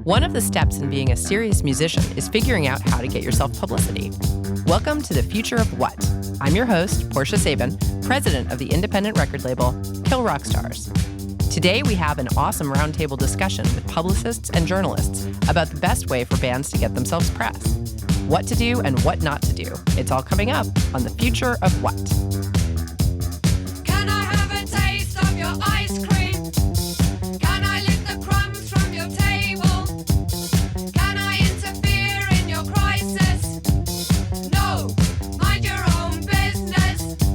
One of the steps in being a serious musician is figuring out how to get yourself publicity. Welcome to the Future of What? I'm your host, Portia Sabin, president of the independent record label Kill Rock Stars. Today we have an awesome roundtable discussion with publicists and journalists about the best way for bands to get themselves press. What to do and what not to do. It's all coming up on the Future of What? Can I have a taste of your ice cream? Can I lick the crumbs from your table? Can I interfere in your crisis? No, mind your own business.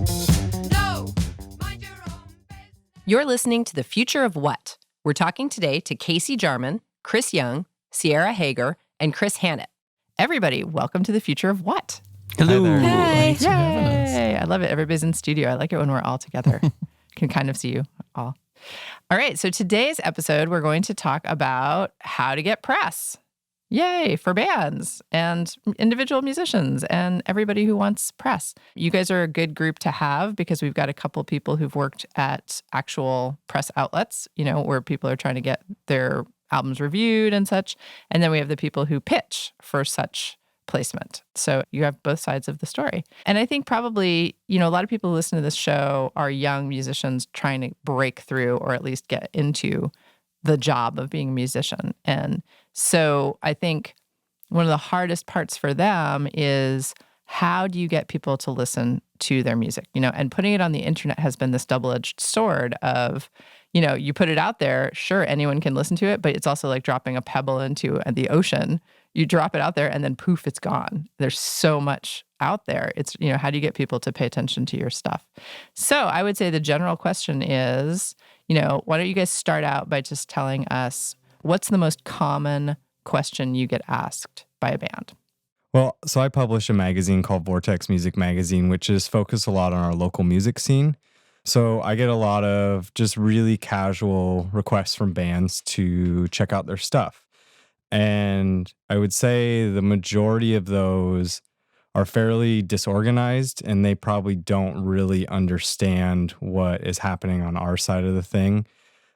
No, mind your own business. You're listening to the Future of What? We're talking today to Casey Jarman, Chris Young, Sierra Haager, and Chris Hnat. Everybody, welcome to the Future of What? Hello. Hey. Thanks for having us. Yay. I love it. Everybody's in studio. I like it when we're all together. Can kind of see you all. All right. So today's episode, we're going to talk about how to get press. Yay, for bands and individual musicians and everybody who wants press. You guys are a good group to have because we've got a couple people who've worked at actual press outlets, where people are trying to get their albums reviewed and such. And then we have the people who pitch for such placement. So you have both sides of the story. And I think probably, a lot of people who listen to this show are young musicians trying to break through or at least get into the job of being a musician. And so I think one of the hardest parts for them is how do you get people to listen to their music? And putting it on the internet has been this double-edged sword of, you put it out there, sure, anyone can listen to it, but it's also like dropping a pebble into the ocean. You drop it out there and then poof, it's gone. There's so much out there. It's, how do you get people to pay attention to your stuff? So I would say the general question is, why don't you guys start out by just telling us what's the most common question you get asked by a band? Well, so I publish a magazine called Vortex Music Magazine, which is focused a lot on our local music scene. So I get a lot of just really casual requests from bands to check out their stuff. And I would say the majority of those are fairly disorganized and they probably don't really understand what is happening on our side of the thing.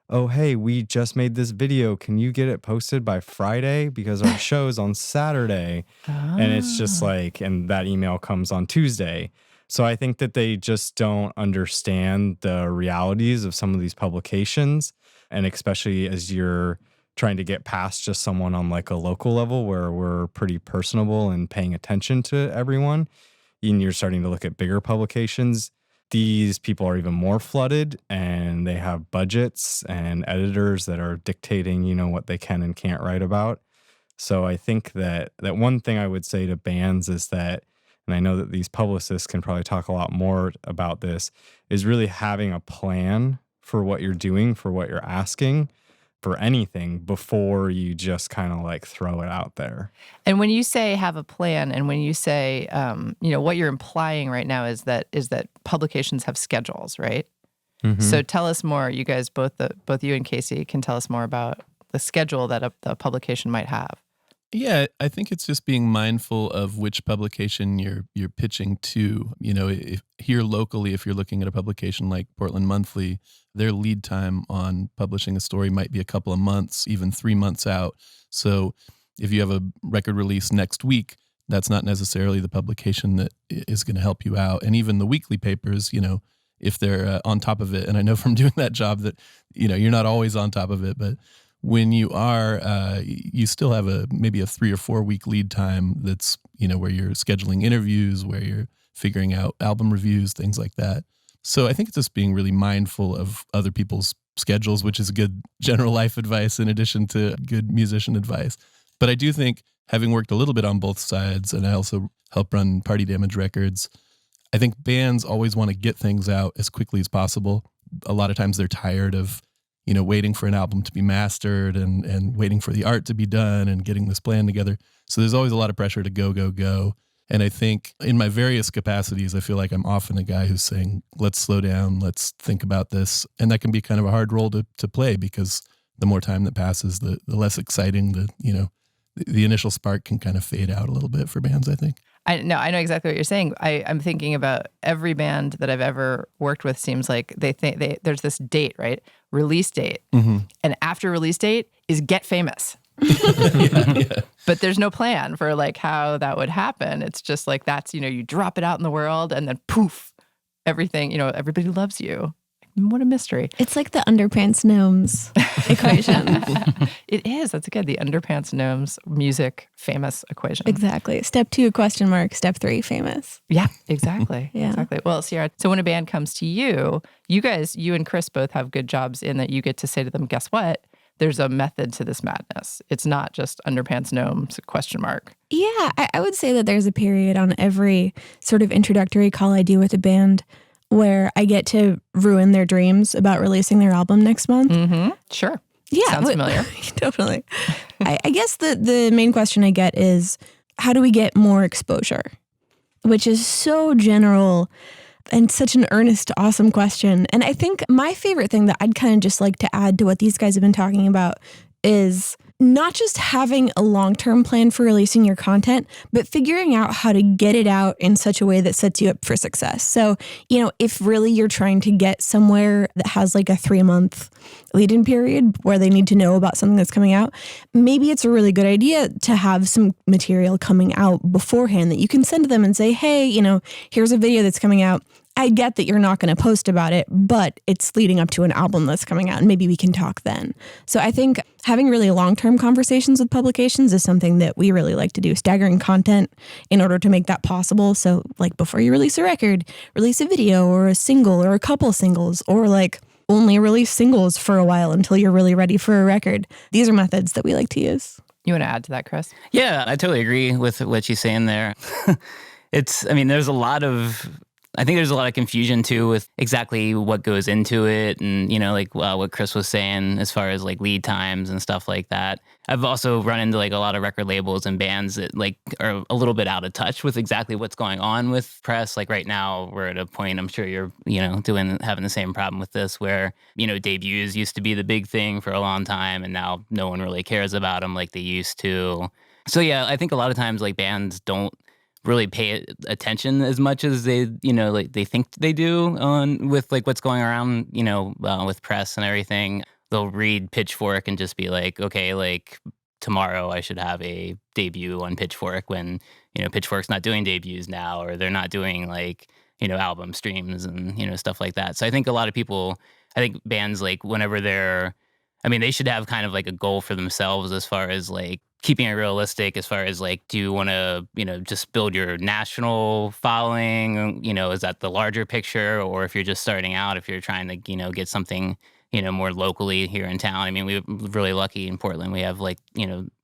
Oh, hey, we just made this video. Can you get it posted by Friday? Because our show's on Saturday. And it's just like, and that email comes on Tuesday. So I think that they just don't understand the realities of some of these publications. And especially as you're trying to get past just someone on like a local level where we're pretty personable and paying attention to everyone, and you're starting to look at bigger publications, these people are even more flooded and they have budgets and editors that are dictating, what they can and can't write about. So I think that one thing I would say to bands is that, and I know that these publicists can probably talk a lot more about this, is really having a plan for what you're doing, for what you're asking, for anything before you just kind of like throw it out there. And when you say have a plan, and when you say, what you're implying right now is that publications have schedules, right? Mm-hmm. So tell us more. You guys, both you and Casey, can tell us more about the schedule that a publication might have. Yeah, I think it's just being mindful of which publication you're pitching to. Here locally, if you're looking at a publication like Portland Monthly, their lead time on publishing a story might be a couple of months, even 3 months out. So if you have a record release next week, that's not necessarily the publication that is going to help you out. And even the weekly papers, if they're on top of it, and I know from doing that job that, you're not always on top of it, but when you are, you still have maybe a 3 or 4 week lead time that's, where you're scheduling interviews, where you're figuring out album reviews, things like that. So I think it's just being really mindful of other people's schedules, which is good general life advice in addition to good musician advice. But I do think, having worked a little bit on both sides, and I also help run Party Damage Records, I think bands always want to get things out as quickly as possible. A lot of times they're tired of waiting for an album to be mastered and waiting for the art to be done and getting this plan together. So there's always a lot of pressure to go. And I think in my various capacities, I feel like I'm often a guy who's saying, let's slow down, let's think about this. And that can be kind of a hard role to play because the more time that passes, the less exciting the initial spark can kind of fade out a little bit for bands, I think. I know exactly what you're saying. I'm thinking about every band that I've ever worked with seems like they think there's this date, right? Release date. Mm-hmm. And after release date is get famous. Yeah. But there's no plan for like how that would happen. It's just like that's, you drop it out in the world and then poof, everything, everybody loves you. What a mystery. It's like the underpants gnomes equation. It is. That's good. The underpants gnomes music famous equation. Exactly. Step 2, question mark. Step 3, famous. Yeah, exactly. Yeah. Exactly. Well, Sierra, so when a band comes to you and Chris both have good jobs in that you get to say to them, guess what? There's a method to this madness. It's not just underpants gnomes, question mark. Yeah, I would say that there's a period on every sort of introductory call I do with a band where I get to ruin their dreams about releasing their album next month. Mm-hmm. Sure. Yeah. Sounds familiar. Totally. I guess the main question I get is, how do we get more exposure? Which is so general and such an earnest, awesome question. And I think my favorite thing that I'd kind of just like to add to what these guys have been talking about is not just having a long-term plan for releasing your content, but figuring out how to get it out in such a way that sets you up for success. So, if really you're trying to get somewhere that has like a 3-month lead-in period where they need to know about something that's coming out, maybe it's a really good idea to have some material coming out beforehand that you can send to them and say, hey, here's a video that's coming out. I get that you're not going to post about it, but it's leading up to an album that's coming out, and maybe we can talk then. So I think having really long-term conversations with publications is something that we really like to do, staggering content in order to make that possible. So like before you release a record, release a video or a single or a couple singles, or like only release singles for a while until you're really ready for a record. These are methods that we like to use. You want to add to that, Chris? Yeah, I totally agree with what she's saying there. I think there's a lot of confusion too with exactly what goes into it, and what Chris was saying as far as like lead times and stuff like that. I've also run into like a lot of record labels and bands that like are a little bit out of touch with exactly what's going on with press. Like right now, we're at a point, I'm sure you're having the same problem with this, where debuts used to be the big thing for a long time, and now no one really cares about them like they used to. So yeah, I think a lot of times like bands don't really pay attention as much as they think they do with like what's going around, with press and everything. They'll read Pitchfork and just be like, okay, like tomorrow I should have a debut on Pitchfork, when, Pitchfork's not doing debuts now, or they're not doing like, album streams and, stuff like that. So I think a lot of people, bands like whenever they should have kind of like a goal for themselves as far as like keeping it realistic, as far as like, do you want to, just build your national following? Is that the larger picture? Or if you're just starting out, if you're trying to, get something, more locally here in town. I mean, we're really lucky in Portland. We have like,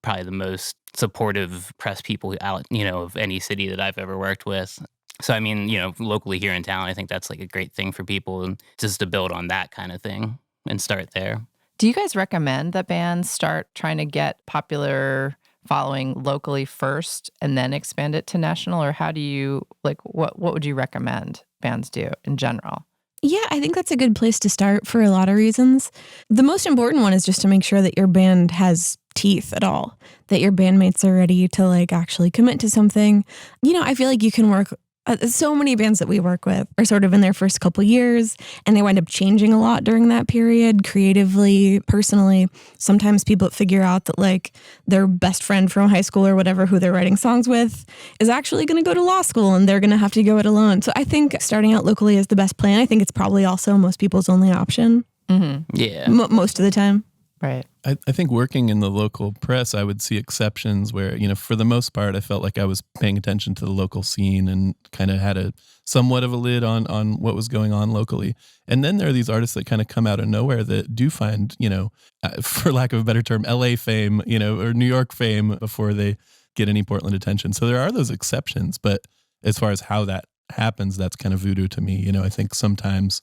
probably the most supportive press people out, of any city that I've ever worked with. So, I mean, locally here in town, I think that's like a great thing for people, just to build on that kind of thing and start there. Do you guys recommend that bands start trying to get popular following locally first and then expand it to national? Or how do you, what would you recommend bands do in general? Yeah, I think that's a good place to start for a lot of reasons. The most important one is just to make sure that your band has teeth at all, that your bandmates are ready to like actually commit to something. I feel like you can work so many bands that we work with are sort of in their first couple years, and they wind up changing a lot during that period, creatively, personally. Sometimes people figure out that like their best friend from high school or whatever, who they're writing songs with, is actually going to go to law school, and they're going to have to go it alone. So I think starting out locally is the best plan. I think it's probably also most people's only option. Mm-hmm. Yeah. Most of the time. Right. I think working in the local press, I would see exceptions where, for the most part, I felt like I was paying attention to the local scene and kind of had a somewhat of a lid on what was going on locally. And then there are these artists that kind of come out of nowhere that do find, for lack of a better term, LA fame, or New York fame before they get any Portland attention. So there are those exceptions. But as far as how that happens, that's kind of voodoo to me. I think sometimes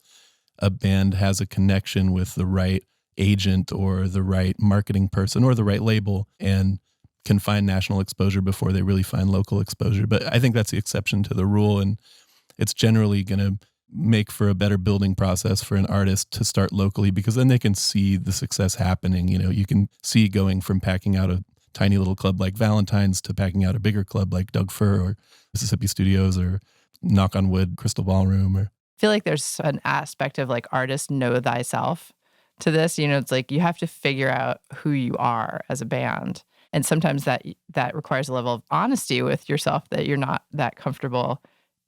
a band has a connection with the right agent or the right marketing person or the right label and can find national exposure before they really find local exposure. But I think that's the exception to the rule, and it's generally going to make for a better building process for an artist to start locally, because then they can see the success happening. You can see going from packing out a tiny little club like Valentine's to packing out a bigger club like Doug Fir or Mississippi Studios or, knock on wood, Crystal Ballroom. Or I feel like there's an aspect of like artist know thyself to this. You know, it's like you have to figure out who you are as a band. And sometimes that requires a level of honesty with yourself that you're not that comfortable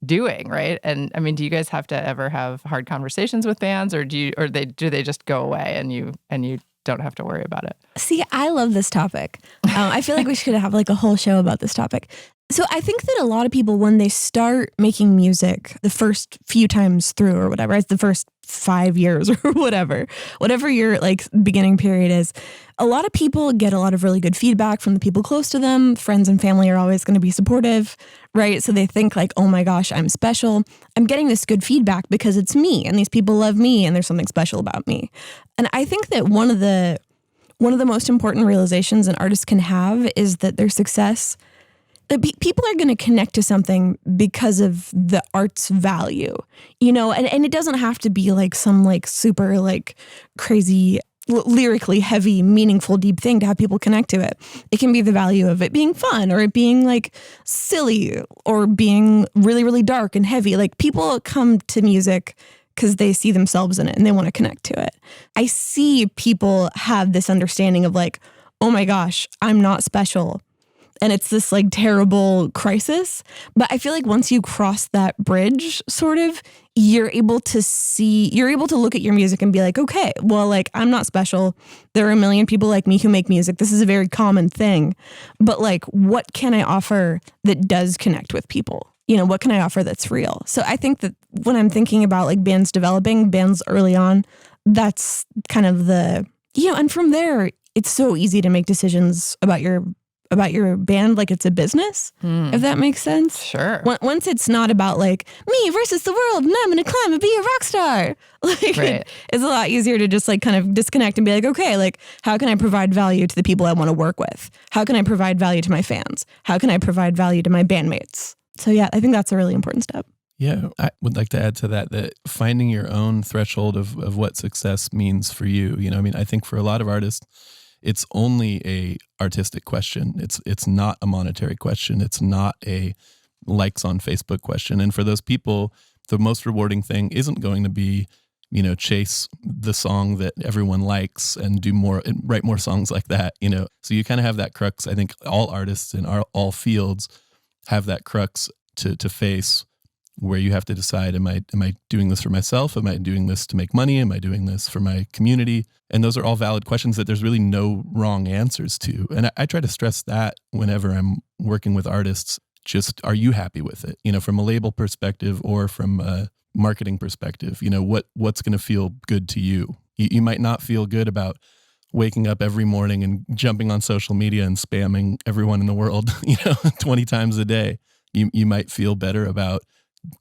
doing, right? And I mean, do you guys have to ever have hard conversations with bands, or do they just go away and you don't have to worry about it? See, I love this topic. I feel like we should have like a whole show about this topic. So I think that a lot of people, when they start making music the first few times through or whatever, it's the first 5 years or whatever your like beginning period is, a lot of people get a lot of really good feedback from the people close to them. Friends and family are always going to be supportive, right? So they think like, oh my gosh, I'm special. I'm getting this good feedback because it's me and these people love me and there's something special about me. And I think that one of the most important realizations an artist can have is that their success, that people are going to connect to something because of the art's value, you know, and it doesn't have to be like some like super like crazy, lyrically heavy, meaningful, deep thing to have people connect to it. It can be the value of it being fun, or it being like silly, or being really, really dark and heavy. Like people come to music because they see themselves in it and they want to connect to it. I see people have this understanding of like, oh my gosh, I'm not special. And it's this like terrible crisis. But I feel like once you cross that bridge, sort of, you're able to look at your music and be like, okay, well, like I'm not special. There are a million people like me who make music. This is a very common thing. But like, what can I offer that does connect with people? You know, what can I offer that's real? So I think that when I'm thinking about like bands developing, bands early on, that's kind of the, you know, and from there, it's so easy to make decisions about your band like it's a business, if that makes sense. Sure. Once it's not about like me versus the world and I'm going to climb and be a rock star. Like Right. it's a lot easier to just like kind of disconnect and be like, okay, like how can I provide value to the people I want to work with? How can I provide value to my fans? How can I provide value to my bandmates? So yeah, I think that's a really important step. Yeah, I would like to add to that finding your own threshold of what success means for you. You know, I mean, I think for a lot of artists, it's only a artistic question. It's not a monetary question. It's not a likes on Facebook question. And for those people, the most rewarding thing isn't going to be, you know, chase the song that everyone likes and do more and write more songs like that, you know. So you kind of have that crux. I think all artists in all fields have that crux to face, where you have to decide, am I doing this for myself? Am I doing this to make money? Am I doing this for my community? And those are all valid questions that there's really no wrong answers to. And I try to stress that whenever I'm working with artists. Just, are you happy with it? You know, from a label perspective or from a marketing perspective, you know, what's going to feel good to you? You might not feel good about waking up every morning and jumping on social media and spamming everyone in the world, you know, 20 times a day. You might feel better about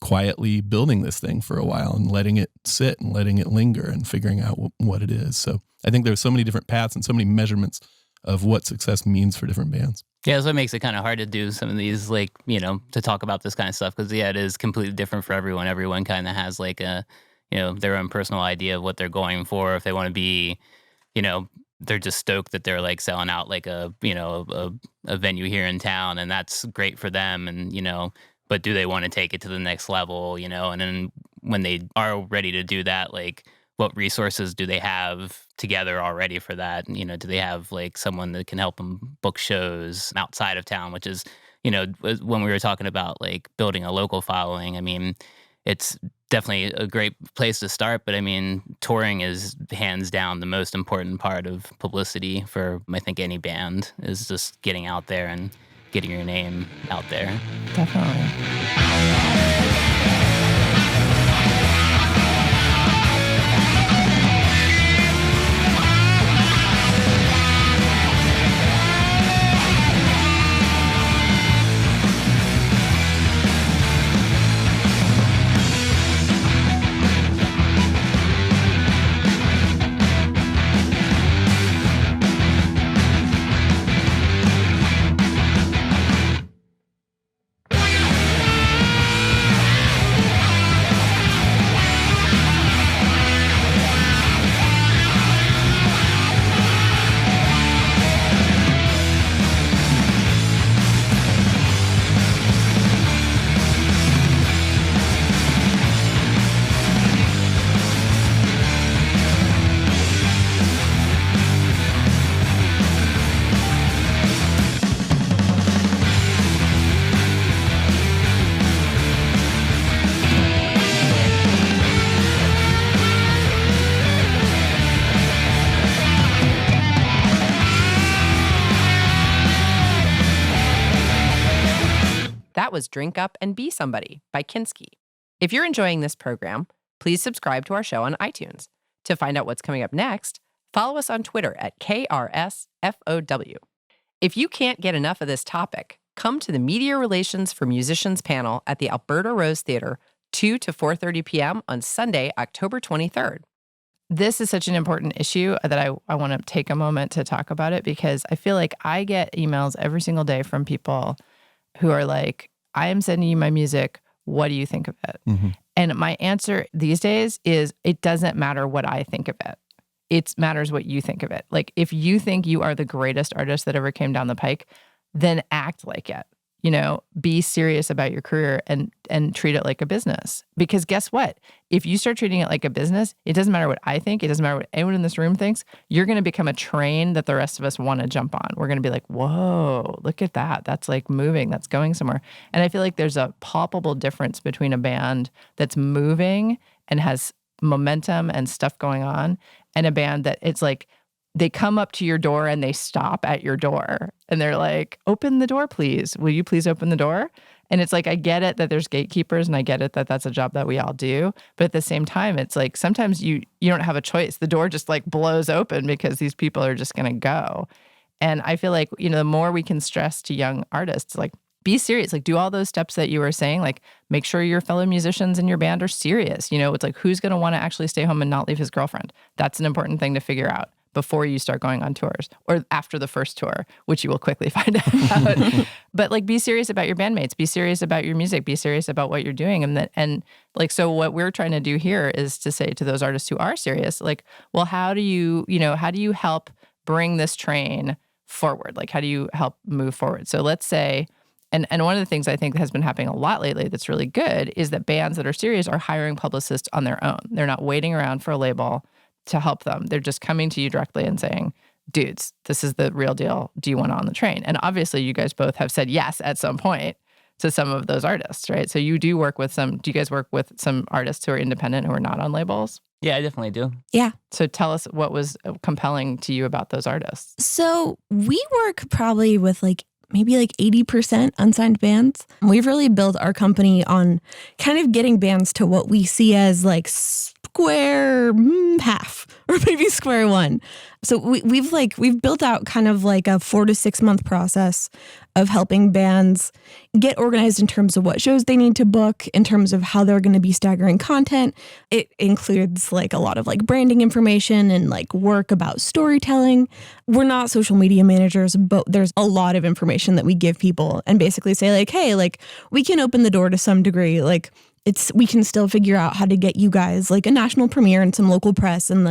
quietly building this thing for a while and letting it sit and letting it linger and figuring out what it is. So I think there's so many different paths and so many measurements of what success means for different bands. Yeah, that's what makes it kind of hard to do some of these, like, you know, to talk about this kind of stuff, because, yeah, it is completely different for everyone. Everyone kind of has like a, you know, their own personal idea of what they're going for. If they want to be, you know, they're just stoked that they're like selling out like a, you know, a venue here in town, and that's great for them. And, you know, but do they want to take it to the next level, you know? And then when they are ready to do that, like, what resources do they have together already for that? You know, do they have like someone that can help them book shows outside of town, which is, you know, when we were talking about like building a local following, I mean, it's definitely a great place to start, but I mean, touring is hands down the most important part of publicity for, I think, any band, is just getting out there and getting your name out there. Definitely. That was Drink Up and Be Somebody by Kinski. If you're enjoying this program, please subscribe to our show on iTunes. To find out what's coming up next, follow us on Twitter at KRSFOW. If you can't get enough of this topic, come to the Media Relations for Musicians panel at the Alberta Rose Theatre, 2 to 4:30 p.m. on Sunday, October 23rd. This is such an important issue that I want to take a moment to talk about it, because I feel like I get emails every single day from people who are like, I am sending you my music. What do you think of it? Mm-hmm. And my answer these days is, it doesn't matter what I think of it. It matters what you think of it. Like, if you think you are the greatest artist that ever came down the pike, then act like it. You know, be serious about your career and treat it like a business. Because guess what? If you start treating it like a business, it doesn't matter what I think. It doesn't matter what anyone in this room thinks. You're going to become a train that the rest of us want to jump on. We're going to be like, whoa, look at that. That's like moving. That's going somewhere. And I feel like there's a palpable difference between a band that's moving and has momentum and stuff going on, and a band that it's like, they come up to your door and they stop at your door and they're like, open the door, please. Will you please open the door? And it's like, I get it that there's gatekeepers, and I get it that that's a job that we all do. But at the same time, it's like, sometimes you don't have a choice. The door just like blows open because these people are just going to go. And I feel like, the more we can stress to young artists, like, be serious, like do all those steps that you were saying, like make sure your fellow musicians in your band are serious. It's like, who's going to want to actually stay home and not leave his girlfriend? That's an important thing to figure out before you start going on tours, or after the first tour, which you will quickly find out. But like, be serious about your bandmates, be serious about your music, be serious about what you're doing. And so what we're trying to do here is to say to those artists who are serious, like, well, how do you help bring this train forward? Like, how do you help move forward? So let's say, and one of the things I think has been happening a lot lately that's really good is that bands that are serious are hiring publicists on their own. They're not waiting around for a label to help them. They're just coming to you directly and saying, dudes, this is the real deal. Do you want on the train? And obviously you guys both have said yes at some point to some of those artists, right? So you do work with do you guys work with some artists who are independent, who are not on labels? Yeah, I definitely do. Yeah. So tell us what was compelling to you about those artists. So we work probably with maybe 80% unsigned bands. We've really built our company on kind of getting bands to what we see as square half, or maybe square one. So we've built out kind of like a 4 to 6 month process of helping bands get organized in terms of what shows they need to book, in terms of how they're going to be staggering content. It includes a lot of branding information and work about storytelling. We're not social media managers, but there's a lot of information that we give people and basically say hey, we can open the door to some degree. We can still figure out how to get you guys a national premiere and some local press and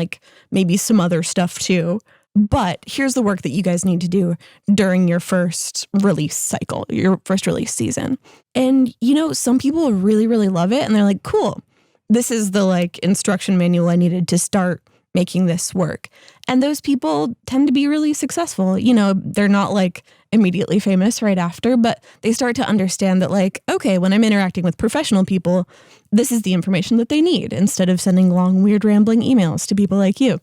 maybe some other stuff too. But here's the work that you guys need to do during your first release cycle, your first release season. And, some people really, really love it. And they're like, cool, this is the instruction manual I needed to start making this work. And those people tend to be really successful. They're not immediately famous right after, but they start to understand that okay, when I'm interacting with professional people, this is the information that they need, instead of sending long, weird, rambling emails to people like you.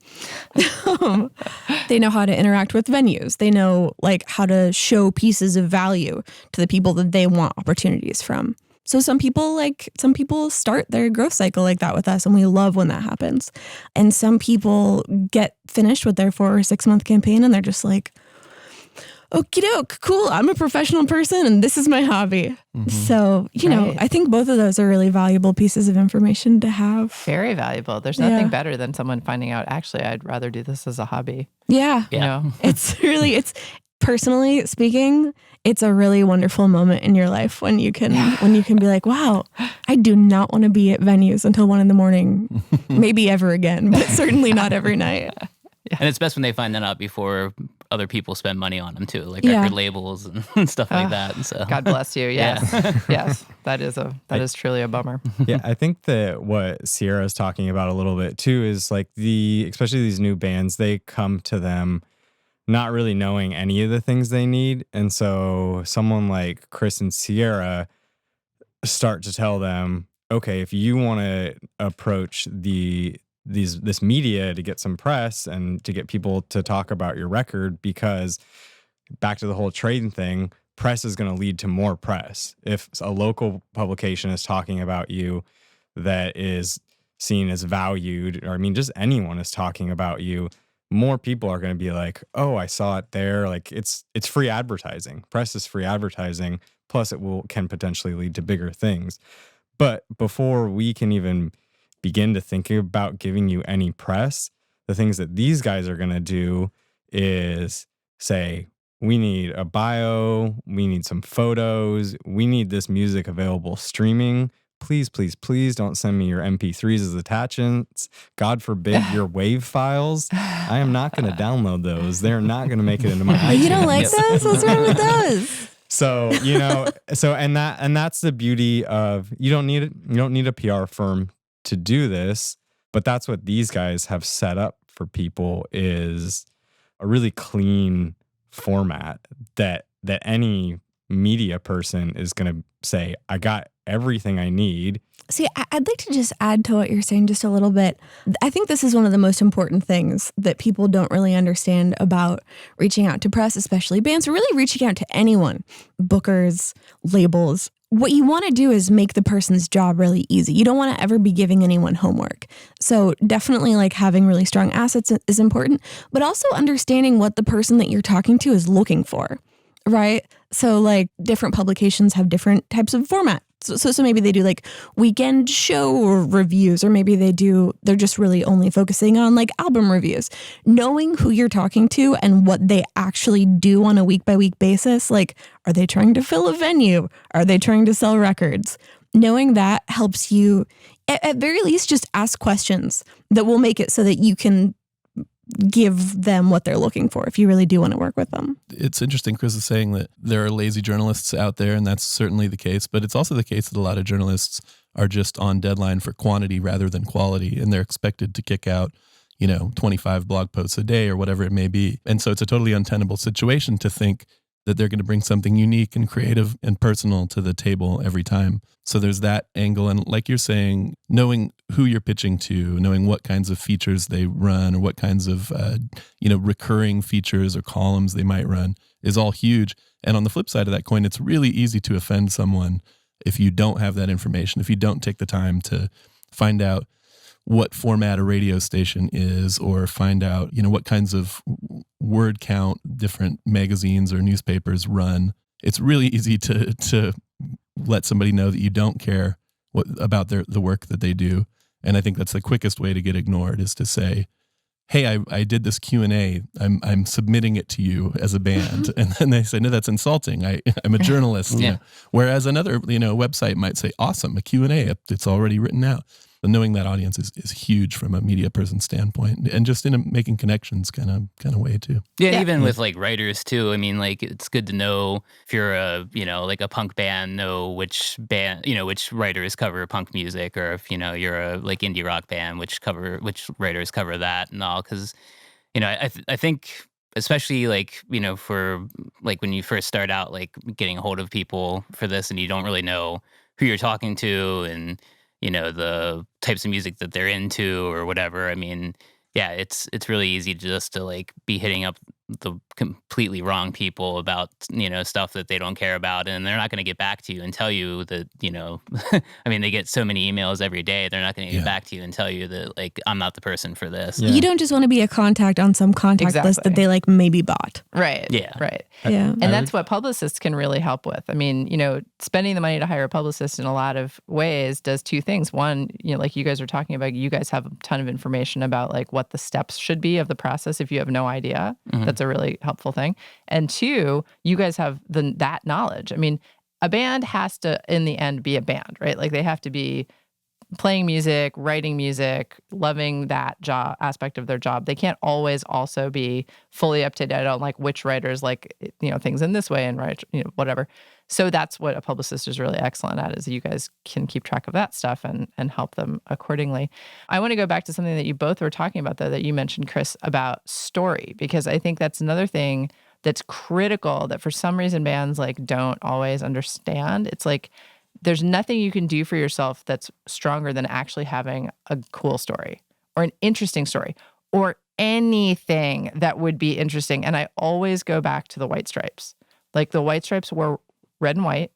They know how to interact with venues. They know how to show pieces of value to the people that they want opportunities from. So some people start their growth cycle like that with us, and we love when that happens. And some people get finished with their 4 or 6 month campaign and they're just okie doke, cool, I'm a professional person and this is my hobby. Mm-hmm. So, I think both of those are really valuable pieces of information to have. Very valuable. There's nothing better than someone finding out, actually, I'd rather do this as a hobby. Yeah. It's personally speaking, it's a really wonderful moment in your life when you can be like, wow, I do not want to be at venues until 1 a.m, maybe ever again, but certainly not every night. Yeah. And it's best when they find that out before other people spend money on them too, record labels and stuff like that. And so, God bless you. Yes. Yes. That is truly a bummer. Yeah. I think that what Sierra is talking about a little bit too is especially these new bands, they come to them not really knowing any of the things they need. And so someone like Chris and Sierra start to tell them, okay, if you want to approach this media to get some press and to get people to talk about your record, because back to the whole trade thing, press is going to lead to more press. If a local publication is talking about you that is seen as valued, or I mean, just anyone is talking about you, more people are going to be like, oh, I saw it there. Like it's free advertising. Press is free advertising. Plus it can potentially lead to bigger things. But before we can even begin to think about giving you any press, the things that these guys are going to do is say, we need a bio, we need some photos, we need this music available streaming. Please, please, please don't send me your MP3s as attachments. God forbid your WAV files. I am not going to download those. They're not going to make it into my iTunes. You don't like those? What's wrong with those? So, and that's the beauty of you don't need a PR firm to do this, but that's what these guys have set up for people is a really clean format that any media person is going to say, I got everything I need. See, I'd like to just add to what you're saying just a little bit. I think this is one of the most important things that people don't really understand about reaching out to press, especially bands, or really reaching out to anyone, bookers, labels. What you want to do is make the person's job really easy. You don't want to ever be giving anyone homework. So definitely like having really strong assets is important, but also understanding what the person that you're talking to is looking for, right? So like different publications have different types of format. So maybe they do like weekend show reviews, or maybe they're just really only focusing on like album reviews. Knowing who you're talking to and what they actually do on a week by week basis, like are they trying to fill a venue? Are they trying to sell records? Knowing that helps you at very least just ask questions that will make it so that you can give them what they're looking for if you really do want to work with them. It's interesting, Chris is saying that there are lazy journalists out there, and that's certainly the case, but it's also the case that a lot of journalists are just on deadline for quantity rather than quality, and they're expected to kick out, 25 blog posts a day or whatever it may be. And so it's a totally untenable situation to think that they're going to bring something unique and creative and personal to the table every time. So there's that angle. And like you're saying, knowing who you're pitching to, knowing what kinds of features they run or what kinds of, recurring features or columns they might run is all huge. And on the flip side of that coin, it's really easy to offend someone if you don't have that information, if you don't take the time to find out what format a radio station is, or find out, what kinds of word count different magazines or newspapers run. It's really easy to let somebody know that you don't care about the work that they do. And I think that's the quickest way to get ignored, is to say, hey, I did this Q&A. I'm submitting it to you as a band. And then they say, no, that's insulting. I'm a journalist. Yeah. Whereas another, website might say, awesome, a Q&A. It's already written out. But knowing that audience is huge from a media person standpoint, and just in a making connections kind of way too. Yeah, even with like writers too. I mean, like it's good to know if you're like a punk band, know which writers cover punk music, or if you're a like indie rock band, which writers cover that and all. Because I think especially like for like when you first start out like getting a hold of people for this, and you don't really know who you're talking to and the types of music that they're into or whatever. I mean, yeah, it's really easy just to like be hitting up the completely wrong people about, stuff that they don't care about, and they're not going to get back to you and tell you that, I mean, they get so many emails every day. They're not going to get back to you and tell you that like, I'm not the person for this. Yeah. You don't just want to be a contact on some contact list that they like maybe bought. Right. Yeah. Right. Yeah. And that's what publicists can really help with. I mean, spending the money to hire a publicist in a lot of ways does two things. One, like you guys are talking about, you guys have a ton of information about like what the steps should be of the process if you have no idea. Mm-hmm. That's a really helpful thing. And two, you guys have that knowledge. I mean, a band has to, in the end, be a band, right? Like they have to be playing music, writing music, loving that job aspect of their job. They can't always also be fully up to date on like which writers like, things in this way and write, whatever. So that's what a publicist is really excellent at, is you guys can keep track of that stuff and help them accordingly. I want to go back to something that you both were talking about, though, that you mentioned, Chris, about story, because I think that's another thing that's critical that for some reason bands like don't always understand. It's like there's nothing you can do for yourself that's stronger than actually having a cool story or an interesting story or anything that would be interesting. And I always go back to the White Stripes. Like the White Stripes were red and white,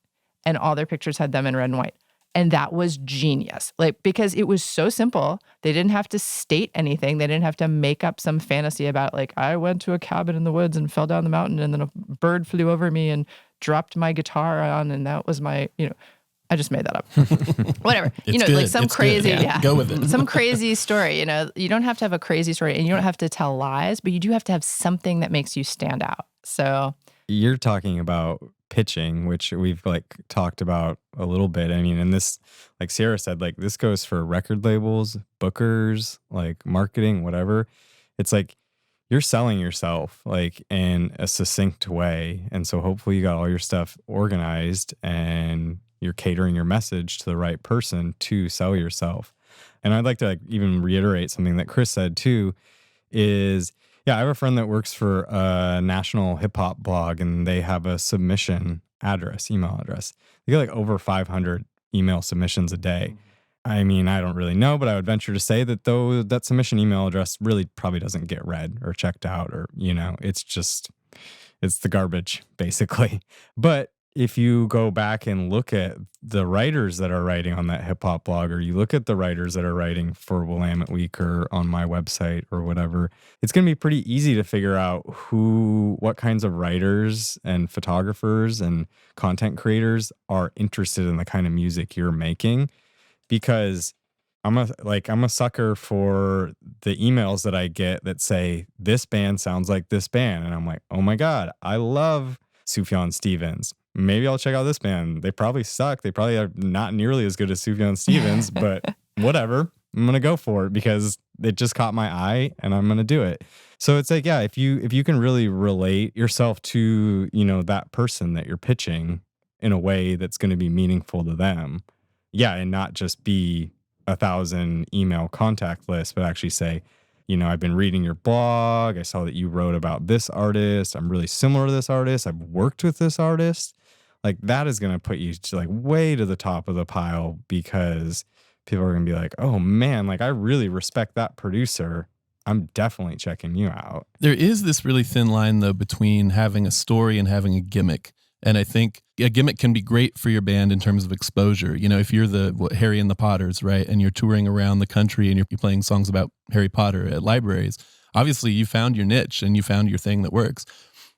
and all their pictures had them in red and white. And that was genius. Like, because it was so simple. They didn't have to state anything. They didn't have to make up some fantasy about, like, I went to a cabin in the woods and fell down the mountain, and then a bird flew over me and dropped my guitar on, and that was my, I just made that up. Whatever. It's like good. some It's crazy, good. yeah. Go with it. Some crazy story. You don't have to have a crazy story, and you don't have to tell lies, but you do have to have something that makes you stand out. So You're talking about pitching, which we've talked about a little bit. I mean, and this, like Sierra said, this goes for record labels, bookers, marketing, whatever. It's you're selling yourself in a succinct way. And so hopefully you got all your stuff organized and you're catering your message to the right person to sell yourself. And I'd like to even reiterate something that Chris said too, is I have a friend that works for a national hip hop blog, and they have a submission email address. They get over 500 email submissions a day. I mean, I don't really know, but I would venture to say that that submission email address really probably doesn't get read or checked out, or, it's the garbage basically. But if you go back and look at the writers that are writing on that hip hop blog, or you look at the writers that are writing for Willamette Week or on my website or whatever, it's going to be pretty easy to figure out what kinds of writers and photographers and content creators are interested in the kind of music you're making. Because I'm a sucker for the emails that I get that say, this band sounds like this band. And I'm like, oh my God, I love Sufjan Stevens. Maybe I'll check out this band. They probably suck. They probably are not nearly as good as Sufjan Stevens, but whatever. I'm going to go for it because it just caught my eye and I'm going to do it. So it's if you can really relate yourself to, that person that you're pitching in a way that's going to be meaningful to them. Yeah. And not just be 1,000 email contact list, but actually say, I've been reading your blog. I saw that you wrote about this artist. I'm really similar to this artist. I've worked with this artist. That is going to put you to way to the top of the pile, because people are going to be like, oh man, I really respect that producer. I'm definitely checking you out. There is this really thin line though between having a story and having a gimmick. And I think a gimmick can be great for your band in terms of exposure. If you're Harry and the Potters, right? And you're touring around the country and you're playing songs about Harry Potter at libraries, obviously you found your niche and you found your thing that works.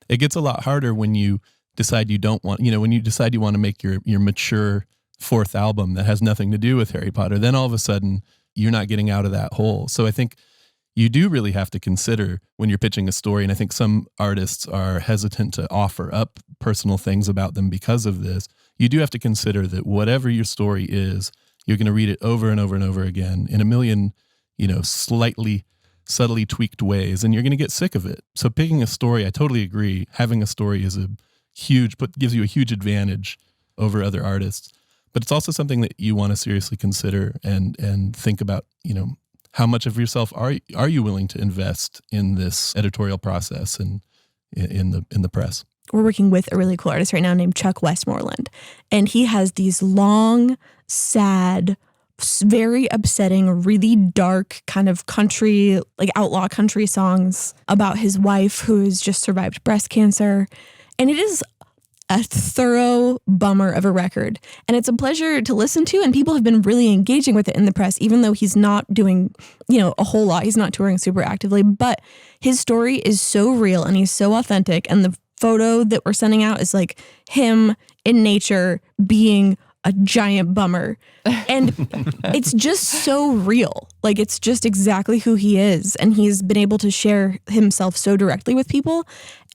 It gets a lot harder when you decide you don't want, when you decide you want to make your mature fourth album that has nothing to do with Harry Potter, then all of a sudden you're not getting out of that hole. So I think you do really have to consider when you're pitching a story. And I think some artists are hesitant to offer up personal things about them because of this. You do have to consider that whatever your story is, you're going to read it over and over and over again in a million, slightly subtly tweaked ways, and you're going to get sick of it. So picking a story, I totally agree. Having a story is gives you a huge advantage over other artists. But it's also something that you want to seriously consider and think about, how much of yourself are you willing to invest in this editorial process and in the press? We're working with a really cool artist right now named Chuck Westmoreland, and he has these long, sad, very upsetting, really dark kind of country, outlaw country songs about his wife who has just survived breast cancer. And it is a thorough bummer of a record. And it's a pleasure to listen to. And people have been really engaging with it in the press, even though he's not doing, a whole lot. He's not touring super actively. But his story is so real and he's so authentic. And the photo that we're sending out is him in nature being a giant bummer. And it's just so real. It's just exactly who he is. And he's been able to share himself so directly with people.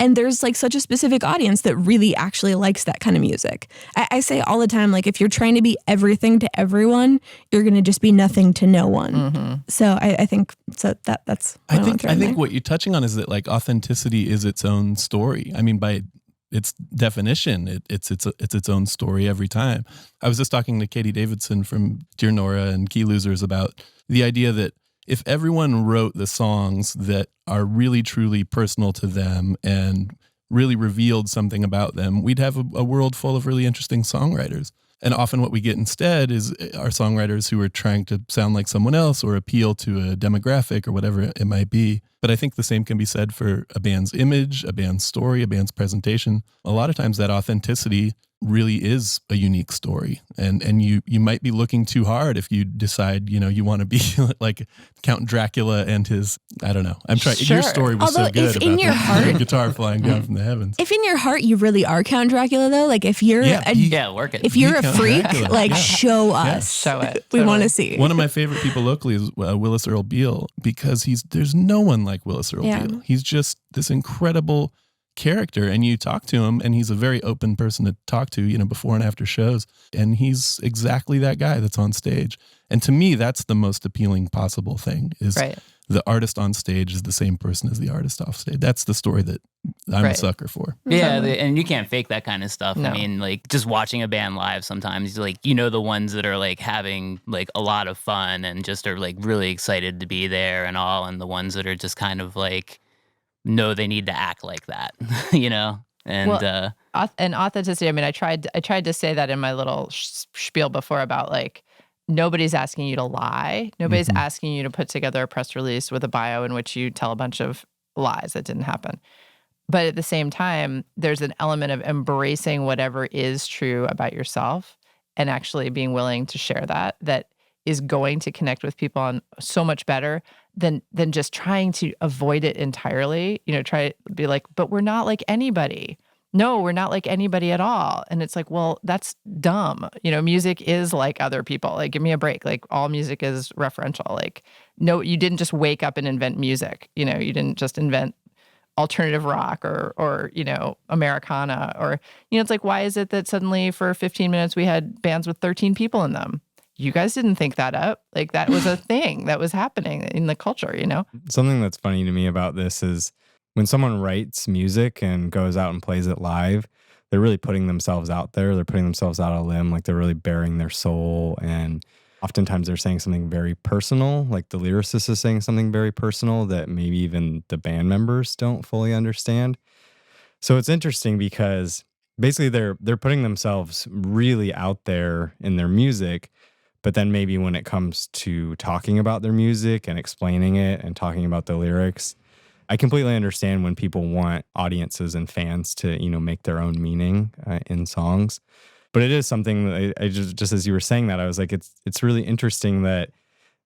And there's such a specific audience that really actually likes that kind of music. I say all the time, if you're trying to be everything to everyone, you're going to just be nothing to no one. Mm-hmm. So I think so that's I think what you're touching on is that authenticity is its own story. I mean, by its definition, it's its own story every time. I was just talking to Katie Davidson from Dear Nora and Key Losers about the idea that if everyone wrote the songs that are really truly personal to them and really revealed something about them, we'd have a world full of really interesting songwriters. And often what we get instead is our songwriters who are trying to sound like someone else or appeal to a demographic or whatever it might be. But I think the same can be said for a band's image, a band's story, a band's presentation. A lot of times that authenticity really is a unique story. And you might be looking too hard if you decide, you want to be like Count Dracula and his, I don't know. I'm trying. Sure. Your story was Although so good if about in your the heart- guitar flying down from the heavens. If in your heart you really are Count Dracula, though, like if you're Work it. if you're a Count freak, Dracula. like Yeah. show us. Show it. We want to Totally. see. One of my favorite people locally is Willis Earl Beale, because there's no one like Willis Earl Yeah. Beale. He's just this incredible character, and you talk to him and he's a very open person to talk to, before and after shows, and he's exactly that guy that's on stage. And to me, that's the most appealing possible thing is Right. the artist on stage is the same person as the artist off stage. That's the story that I'm a Right. sucker for. Yeah, and you can't fake that kind of stuff. No. I mean, like just watching a band live sometimes, like the ones that are like having like a lot of fun and just are like really excited to be there and all, and the ones that are just kind of like know they need to act like that, And Well, and authenticity. I mean, I tried to say that in my little spiel before about like nobody's asking you to lie. Nobody's asking you to put together a press release with a bio in which you tell a bunch of lies that didn't happen. But at the same time, there's an element of embracing whatever is true about yourself and actually being willing to share that is going to connect with people on so much better than just trying to avoid it entirely. Try to be like, but we're not like anybody. No, we're not like anybody at all. And it's like, well, that's dumb. Music is like other people. Like, give me a break. Like, all music is referential. Like, no, you didn't just wake up and invent music. You didn't just invent alternative rock or Americana or, it's like, why is it that suddenly for 15 minutes we had bands with 13 people in them? You guys didn't think that up. Like, that was a thing that was happening in the culture, Something that's funny to me about this is when someone writes music and goes out and plays it live, they're really putting themselves out there. They're putting themselves out on a limb, like they're really bearing their soul. And oftentimes they're saying something very personal, like the lyricist is saying something very personal that maybe even the band members don't fully understand. So it's interesting because basically they're putting themselves really out there in their music. But then maybe when it comes to talking about their music and explaining it and talking about the lyrics, I completely understand when people want audiences and fans to, make their own meaning in songs. But it is something that I just as you were saying that, I was like, it's really interesting that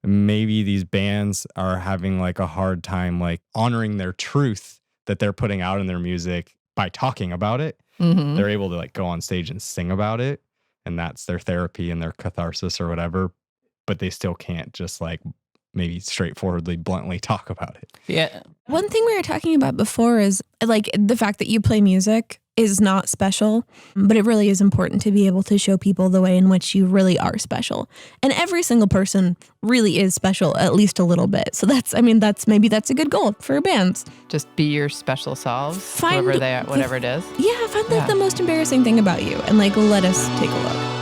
maybe these bands are having like a hard time like honoring their truth that they're putting out in their music by talking about it. Mm-hmm. They're able to like go on stage and sing about it. And that's their therapy and their catharsis or whatever, but they still can't just like maybe straightforwardly, bluntly talk about it. Yeah. One thing we were talking about before is like the fact that you play music is not special, but it really is important to be able to show people the way in which you really are special. And every single person really is special, at least a little bit. So that's a good goal for bands. Just be your special selves, Find whoever they are, whatever it is. Yeah, find like the most embarrassing thing about you and like let us take a look.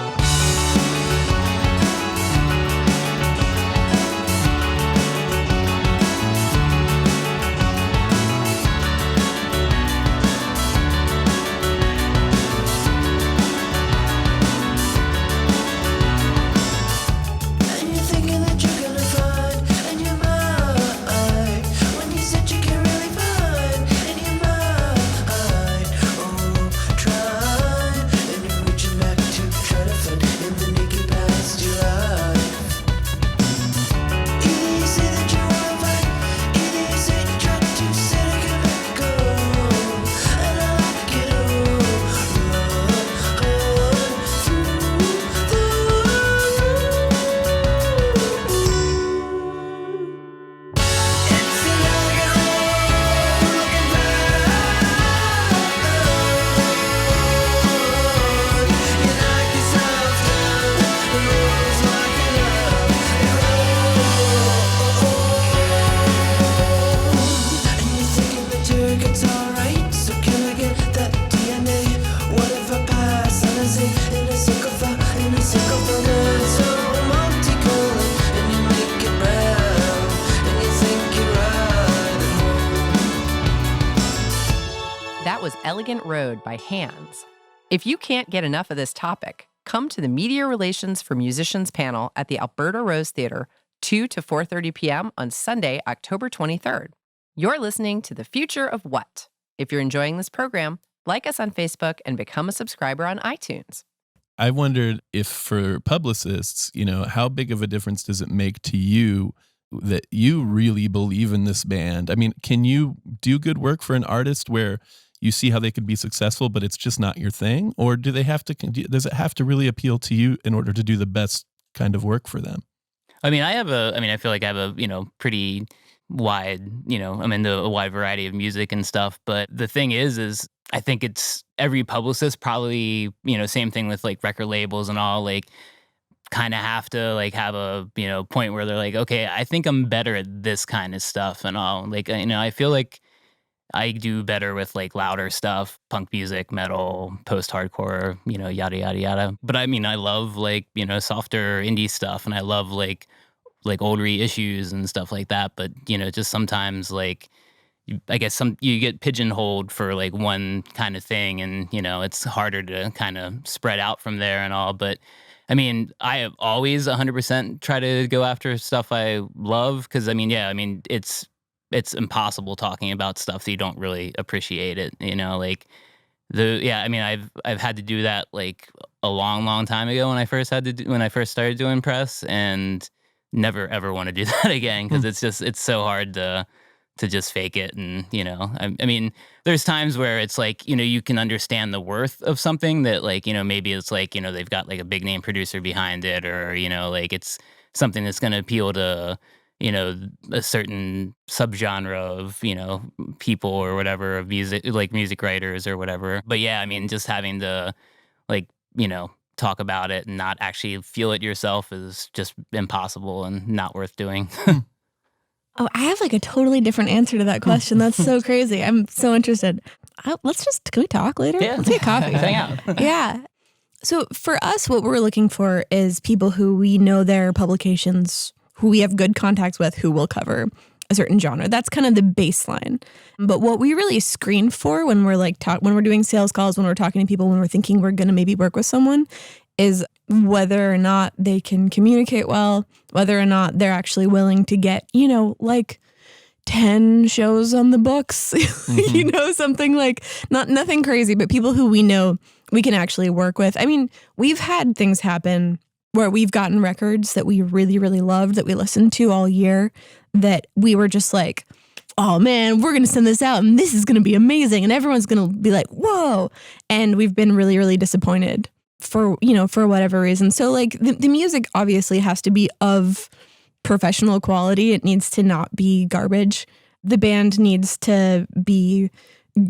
That was Elegant Road by Hands. If you can't get enough of this topic, come to the Media Relations for Musicians panel at the Alberta Rose Theatre, 2 to 4:30 p.m. on Sunday, October 23rd. You're listening to The Future of What? If you're enjoying this program, like us on Facebook and become a subscriber on iTunes. I wondered if for publicists, how big of a difference does it make to you that you really believe in this band? I mean, can you do good work for an artist where you see how they could be successful, but it's just not your thing? Or does it have to really appeal to you in order to do the best kind of work for them? I mean, I feel like I have a, pretty wide, I'm into a wide variety of music and stuff. But the thing is I think it's every publicist probably, same thing with like record labels and all, like kind of have to like have a, point where they're like, okay, I think I'm better at this kind of stuff and all. Like, I feel like I do better with like louder stuff, punk music, metal, post-hardcore, yada, yada, yada. But I mean, I love like, softer indie stuff, and I love like old reissues and stuff like that. But, just sometimes like, I guess you get pigeonholed for like one kind of thing, and, it's harder to kind of spread out from there and all. But I mean, I have always 100% try to go after stuff I love, because it's impossible talking about stuff that you don't really appreciate it, I've had to do that like a long time ago when I first started doing press, and never ever want to do that again, because it's so hard to just fake it. And, I mean, there's times where it's like, you can understand the worth of something that like, maybe it's like, they've got like a big name producer behind it, or, like it's something that's going to appeal to, a certain subgenre of, people or whatever, of music writers or whatever. But yeah, I mean, just having to like, talk about it and not actually feel it yourself is just impossible and not worth doing. Oh, I have like a totally different answer to that question. That's so crazy. I'm so interested. Can we talk later? Yeah. Let's get coffee. Hang out. Yeah. So for us, what we're looking for is people who we know their publications, who we have good contacts with, who will cover a certain genre. That's kind of the baseline. But what we really screen for when we're like when we're doing sales calls, when we're talking to people, when we're thinking we're going to maybe work with someone, is whether or not they can communicate well, whether or not they're actually willing to get, like 10 shows on the books, something like nothing crazy, but people who we know we can actually work with. I mean, we've had things happen where we've gotten records that we really, really loved, that we listened to all year, that we were just like, oh man, we're going to send this out and this is going to be amazing. And everyone's going to be like, whoa. And we've been really, really disappointed for whatever reason. So like the music obviously has to be of professional quality. It needs to not be garbage. The band needs to be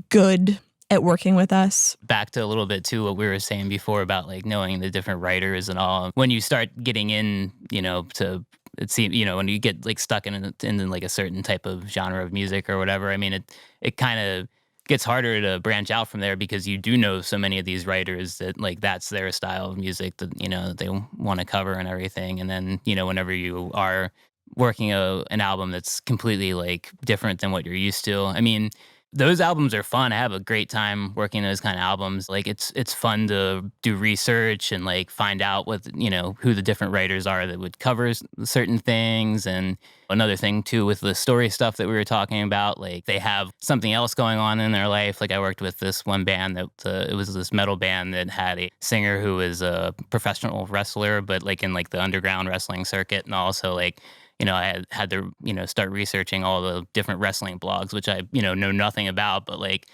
good at working with us. Back to a little bit too what we were saying before about like knowing the different writers and all. When you start getting in, to it seems, when you get like stuck in like a certain type of genre of music or whatever, I mean, it kind of gets harder to branch out from there, because you do know so many of these writers that like that's their style of music that they want to cover and everything. And then whenever you are working an album that's completely like different than what you're used to, I mean, those albums are fun. I have a great time working those kind of albums. Like it's fun to do research and like find out what who the different writers are that would cover certain things. And another thing too with the story stuff that we were talking about, like they have something else going on in their life. Like I worked with this one band that it was this metal band that had a singer who was a professional wrestler, but like in like the underground wrestling circuit, and also like I had to, start researching all the different wrestling blogs, which I, know nothing about, but like,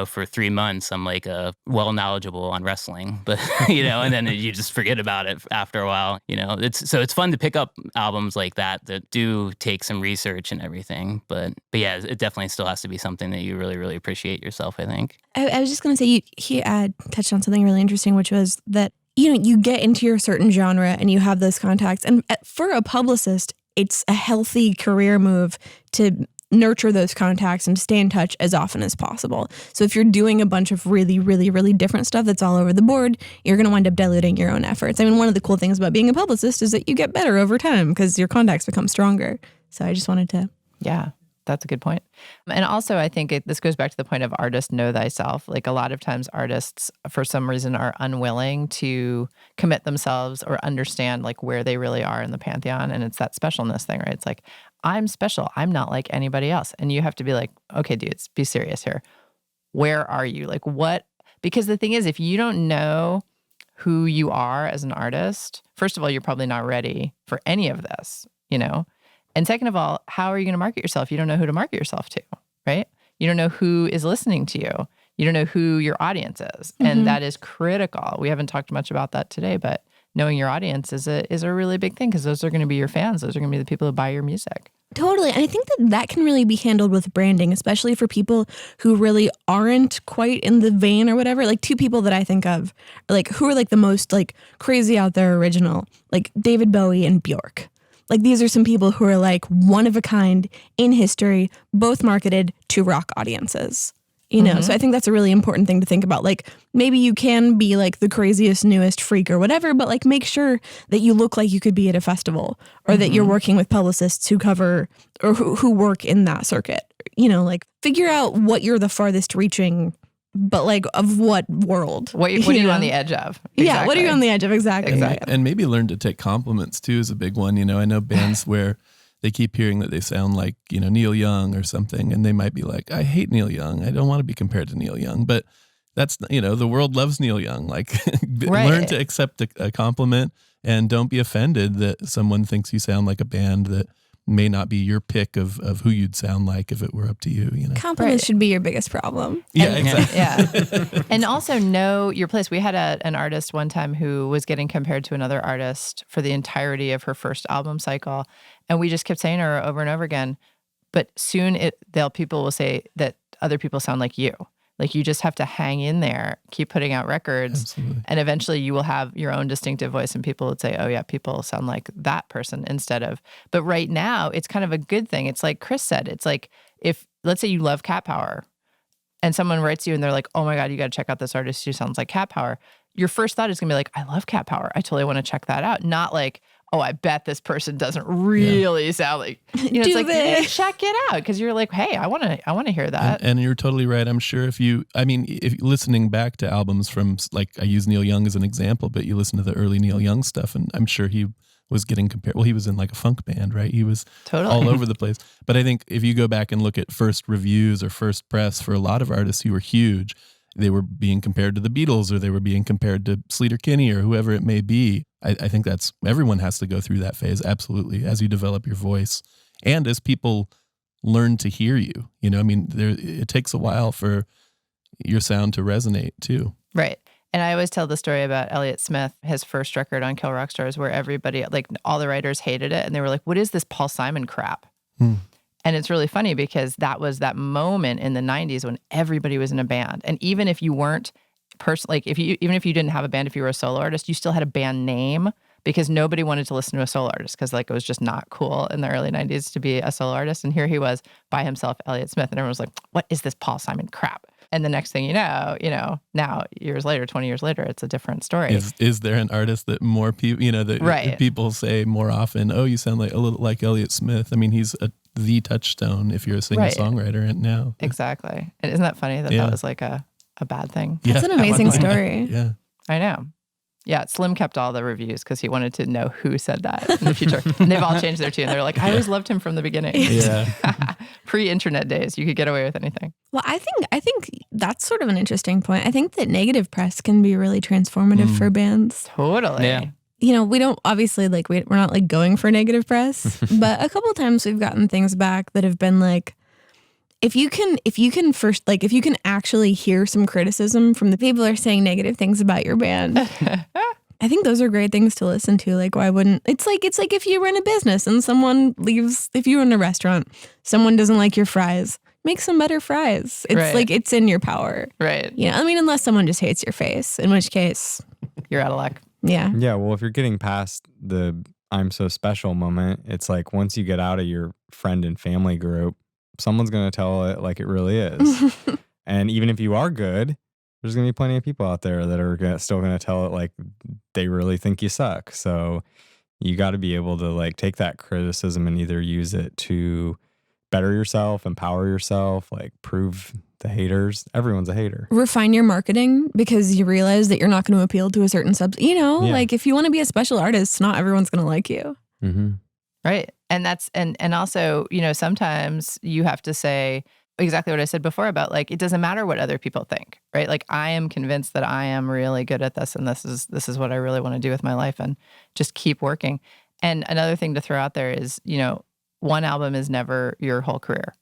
for 3 months, I'm like well knowledgeable on wrestling, but, and then you just forget about it after a while, it's fun to pick up albums like that do take some research and everything. But yeah, it definitely still has to be something that you really, really appreciate yourself, I think. I was just going to say, he touched on something really interesting, which was that, you get into your certain genre and you have those contacts. And for a publicist, it's a healthy career move to nurture those contacts and stay in touch as often as possible. So if you're doing a bunch of really, really, really different stuff that's all over the board, you're going to wind up diluting your own efforts. I mean, one of the cool things about being a publicist is that you get better over time because your contacts become stronger. So I just wanted to That's a good point. And also, I think this goes back to the point of artist know thyself. Like a lot of times artists, for some reason, are unwilling to commit themselves or understand like where they really are in the pantheon. And it's that specialness thing, right? It's like, I'm special. I'm not like anybody else. And you have to be like, okay, dudes, be serious here. Where are you? Like what? Because the thing is, if you don't know who you are as an artist, first of all, you're probably not ready for any of this, you know? And second of all, how are you going to market yourself? You don't know who to market yourself to, right? You don't know who is listening to you. You don't know who your audience is. And that is critical. We haven't talked much about that today, but knowing your audience is a really big thing because those are going to be your fans. Those are going to be the people who buy your music. Totally. And I think that can really be handled with branding, especially for people who really aren't quite in the vein or whatever. Like two people that I think of, like who are like the most like crazy out there original, like David Bowie and Bjork. Like these are some people who are like one of a kind in history, both marketed to rock audiences. You know, so I think that's a really important thing to think about. Like maybe you can be like the craziest, newest freak or whatever, but like make sure that you look like you could be at a festival or that you're working with publicists who cover or who work in that circuit. You know, like figure out what you're the farthest reaching, but like of what world? What are you on the edge of? Yeah, what are you on the edge of? Exactly. And maybe learn to take compliments too is a big one. You know, I know bands where they keep hearing that they sound like, you know, Neil Young or something, and they might be like, I hate Neil Young. I don't want to be compared to Neil Young. But that's, you know, the world loves Neil Young. Like learn to accept a compliment and don't be offended that someone thinks you sound like a band that may not be your pick of who you'd sound like if it were up to you, you know. Compliments should be your biggest problem. Yeah, exactly. Yeah. And also know your place. We had an artist one time who was getting compared to another artist for the entirety of her first album cycle. And we just kept saying to her over and over again, but soon people will say that other people sound like you. Like you just have to hang in there, keep putting out records, Absolutely. and eventually you will have your own distinctive voice and people would say, oh yeah, people sound like that person instead of, but right now it's kind of a good thing. It's like Chris said, it's like if, let's say you love Cat Power and someone writes you and they're like, oh my God, you got to check out this artist who sounds like Cat Power. Your first thought is going to be like, I love Cat Power. I totally want to check that out. Not like, oh, I bet this person doesn't really sound like, you know, it's like, hey, check it out. Cause you're like, hey, I want to hear that. And you're totally right. I'm sure if listening back to albums from, like, I use Neil Young as an example, but you listen to the early Neil Young stuff and I'm sure he was getting compared. Well, he was in like a funk band, right? He was all over the place. But I think if you go back and look at first reviews or first press for a lot of artists who were huge, they were being compared to the Beatles or they were being compared to Sleater Kinney or whoever it may be. I think everyone has to go through that phase, absolutely, as you develop your voice and as people learn to hear you. You know, I mean, it takes a while for your sound to resonate too. Right. And I always tell the story about Elliott Smith, his first record on Kill Rock Stars, where everybody, like all the writers hated it. And they were like, what is this Paul Simon crap? And it's really funny because that was that moment in the 90s when everybody was in a band. And even if you weren't even if you didn't have a band, if you were a solo artist, you still had a band name because nobody wanted to listen to a solo artist because like it was just not cool in the early 90s to be a solo artist. And here he was by himself, Elliott Smith, and everyone was like, what is this Paul Simon crap? And the next thing you know, now years later, 20 years later, it's a different story. Is there an artist that more people, you know, that people say more often, oh, you sound like a little like Elliott Smith? I mean, he's the touchstone if you're a singer-songwriter now. Exactly. And isn't that funny that was like a bad thing? That's an amazing story. Yeah. I know. Yeah, Slim kept all the reviews because he wanted to know who said that in the future. And they've all changed their tune. They're like, I always loved him from the beginning. Yeah. Pre-internet days, you could get away with anything. Well, I think that's sort of an interesting point. I think that negative press can be really transformative for bands. Totally. Yeah. You know, we don't obviously like we're not like going for negative press, but a couple of times we've gotten things back that have been like, if you can first, like, if you can actually hear some criticism from the people who are saying negative things about your band, I think those are great things to listen to. Like, why wouldn't, it's like if you run a business and someone leaves, if you run a restaurant, someone doesn't like your fries, make some better fries. It's like, it's in your power. Right. You know, I mean, unless someone just hates your face, in which case, you're out of luck. Yeah. Yeah. Well, if you're getting past the I'm so special moment, it's like once you get out of your friend and family group, someone's going to tell it like it really is. And even if you are good, there's going to be plenty of people out there that are still going to tell it like they really think you suck. So you got to be able to like take that criticism and either use it to better yourself, empower yourself, like prove the haters. Everyone's a hater. Refine your marketing because you realize that you're not going to appeal to a certain like if you want to be a special artist, not everyone's going to like you. Mm-hmm. Right. And that's, and also, sometimes you have to say exactly what I said before about like, it doesn't matter what other people think, right? Like I am convinced that I am really good at this and this is what I really want to do with my life and just keep working. And another thing to throw out there is, one album is never your whole career,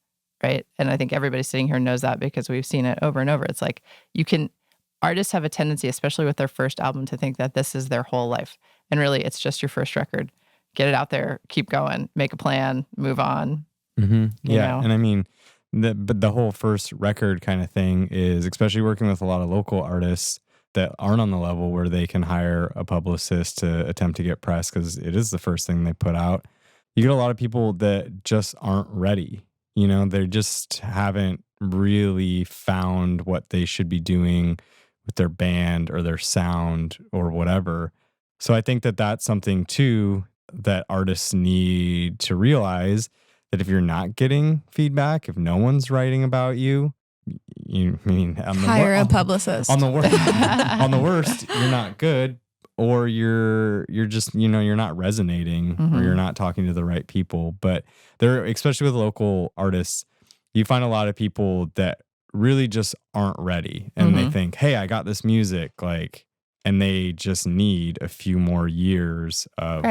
right? And I think everybody sitting here knows that because we've seen it over and over. It's like artists have a tendency, especially with their first album, to think that this is their whole life. And really, it's just your first record. Get it out there, keep going, make a plan, move on. Mm-hmm. Yeah. know? And I mean, the whole first record kind of thing is, especially working with a lot of local artists that aren't on the level where they can hire a publicist to attempt to get press because it is the first thing they put out. You get a lot of people that just aren't ready. They just haven't really found what they should be doing with their band or their sound or whatever. So I think that that's something too that artists need to realize, that if you're not getting feedback, if no one's writing about you, hire a publicist. On the worst, you're not good, or you're just you're not resonating, or you're not talking to the right people. But there, especially with local artists, you find a lot of people that really just aren't ready, and they think, "Hey, I got this music," and they just need a few more years of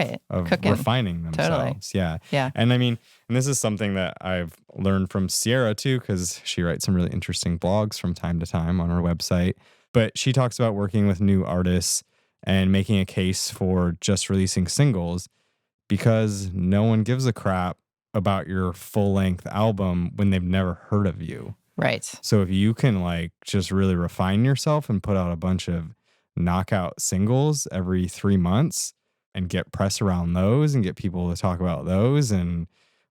refining themselves. Totally. Yeah. And I mean, and this is something that I've learned from Sierra too, because she writes some really interesting blogs from time to time on her website. But she talks about working with new artists and making a case for just releasing singles, because no one gives a crap about your full-length album when they've never heard of you. Right. So if you can just really refine yourself and put out a bunch of knockout singles every 3 months and get press around those and get people to talk about those and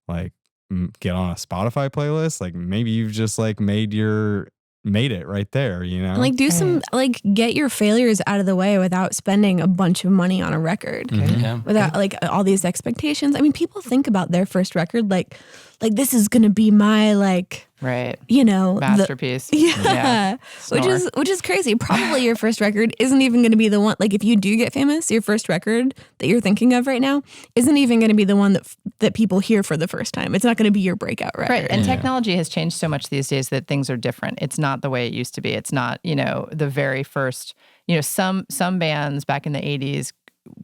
get on a Spotify playlist, maybe you've just made it right there, And do some get your failures out of the way without spending a bunch of money on a record. Mm-hmm. Yeah. Without all these expectations. I mean, people think about their first record like this is gonna be my right. Masterpiece. Yeah. Which is crazy. Probably your first record isn't even going to be the one, if you do get famous, your first record that you're thinking of right now isn't even going to be the one that people hear for the first time. It's not going to be your breakout record. Right. And technology has changed so much these days that things are different. It's not the way it used to be. It's not, the very first, some bands back in the 80s,